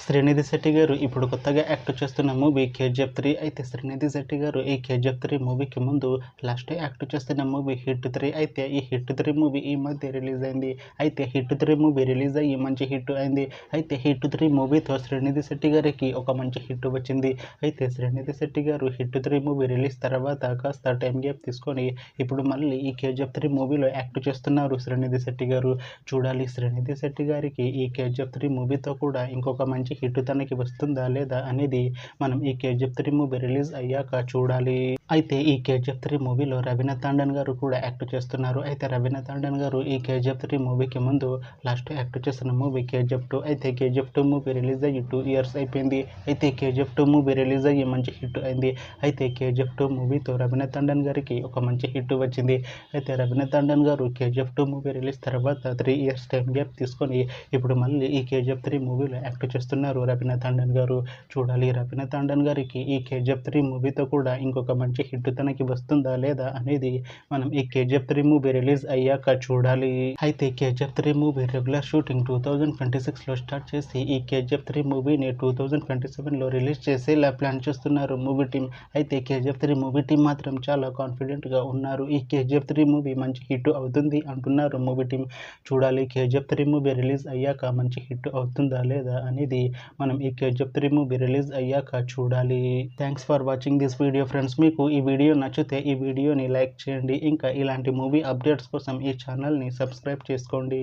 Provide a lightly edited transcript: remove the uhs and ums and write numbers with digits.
శ్రీనిధి శెట్టి గారు ఇప్పుడు కొత్తగా యాక్ట్ చేస్తున్న మూవీ కేజీఎఫ్ 3. అయితే శ్రీనిధి శెట్టి గారు ఈ కేజీఎఫ్ 3 మూవీకి ముందు లాస్ట్ యాక్ట్ చేస్తున్న మూవీ హిట్ 3. అయితే ఈ హిట్ 3 మూవీ ఈ మధ్య రిలీజ్ అయింది. అయితే హిట్ 3 మూవీ రిలీజ్ అయ్యి మంచి హిట్ అయింది. అయితే హిట్ 3 మూవీతో శ్రీనిధి శెట్టి గారికి ఒక మంచి హిట్ వచ్చింది. అయితే శ్రీనిధి శెట్టి గారు హిట్ 3 మూవీ రిలీజ్ తర్వాత కాస్త టైం గ్యాప్ తీసుకొని ఇప్పుడు మళ్ళీ ఈ కేజీఎఫ్ 3 మూవీలో యాక్ట్ చేస్తున్నారు శ్రీనిధి శెట్టి గారు. చూడాలి శ్రీనిధి శెట్టి గారికి ఈ కేజీఎఫ్ 3 మూవీతో కూడా ఇంకొక మంచి హిట్ తనకి వస్తుందా లేదా అనేది మనం ఈ కేజీఎఫ్ 3 మూవీ రిలీజ్ అయ్యాక చూడాలి. అయితే ఈ కేజీఎఫ్ 3 మూవీలో రవీనా టాండన్ గారు కూడా యాక్ట్ చేస్తున్నారు. అయితే రవీనా టాండన్ గారు ఈ కేజీఎఫ్ 3 మూవీకి ముందు లాస్ట్ యాక్ట్ చేసిన మూవీ కేజీఎఫ్ 2. అయితే కేజీఎఫ్ 2 మూవీ రిలీజ్ అయ్యి 2 ఇయర్స్ అయిపోయింది. అయితే కేజీఎఫ్ 2 మూవీ రిలీజ్ అయ్యి మంచి హిట్ అయింది. అయితే కేజీఎఫ్ 2 మూవీతో రవీనా టాండన్ గారికి ఒక మంచి హిట్ వచ్చింది. అయితే రవీనా టాండన్ గారు కేజీఎఫ్ 2 మూవీ రిలీజ్ తర్వాత 3 ఇయర్స్ టైం గ్యాప్ తీసుకొని ఇప్పుడు మళ్ళీ ఈ కేజీఎఫ్ 3 మూవీలో యాక్ట్ చేస్తున్నారు రవీనా టాండన్ గారు. చూడాలి రవీనా టాండన్ గారికి ఈ కేజీఎఫ్ 3 మూవీతో కూడా ఇంకొక మంచి హిట్ తనకి వస్తుందా లేదా అనేది మనం ఈ కేజీఎఫ్ 3 మూవీ రిలీజ్ అయ్యాక చూడాలి. అయితే కేజీఎఫ్ 3 మూవీ రెగ్యులర్ షూటింగ్ 2026లో స్టార్ట్ చేసి ఈ కేజీఎఫ్ 3 మూవీని 2027లో రిలీజ్ చేసేలా ప్లాన్ చేస్తున్నారు మూవీ టీం. అయితే కేజీఎఫ్ 3 మూవీ టీం మాత్రం చాలా కాన్ఫిడెంట్గా ఉన్నారు. ఈ కేజీఎఫ్ 3 మూవీ మంచి హిట్ అవుతుంది అంటున్నారు మూవీ టీం. చూడాలి కేజీఎఫ్ 3 మూవీ రిలీజ్ అయ్యాక మంచి హిట్ అవుతుందా లేదా అనేది మనం ఈ కేజీఎఫ్ 3 మూవీ రిలీజ్ అయ్యాక చూడాలి. Thanks for watching this video friends. మీకు ఈ వీడియో నచ్చితే ఈ వీడియోని లైక్ చేయండి. ఇంకా ఇలాంటి మూవీ అప్డేట్స్ కోసం ఈ ఛానల్ని సబ్స్క్రైబ్ చేసుకోండి.